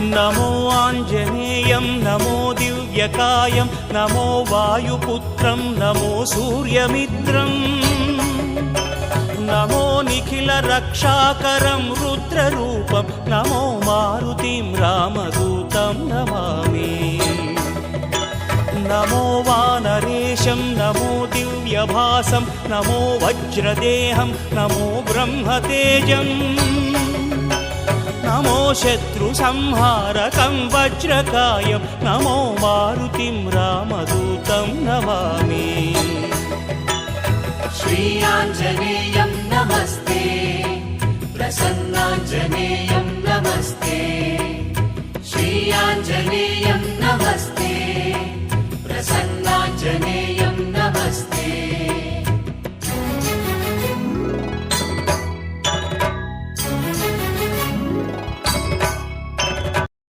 नमो आञ्जनेयं नमो दिव्यकायं नमो वायुपुत्रं नमो सूर्यमित्रं नमो निखिलरक्षाकरं रुद्ररूपं नमो मारुतिं रामदूतं नमामि नमो वानरेशं नमो दिव्यभासं नमो वज्रदेहं नमो ब्रह्मतेजम् नमो शत्रुसंहारकं वज्रकायं नमो मारुतिं रामदूतं नमामि श्री आञ्जनेयं नमस्ते प्रसन्नाञ्जनेयं नमस्ते श्री आञ्जनेयं नमस्ते प्रसन्ना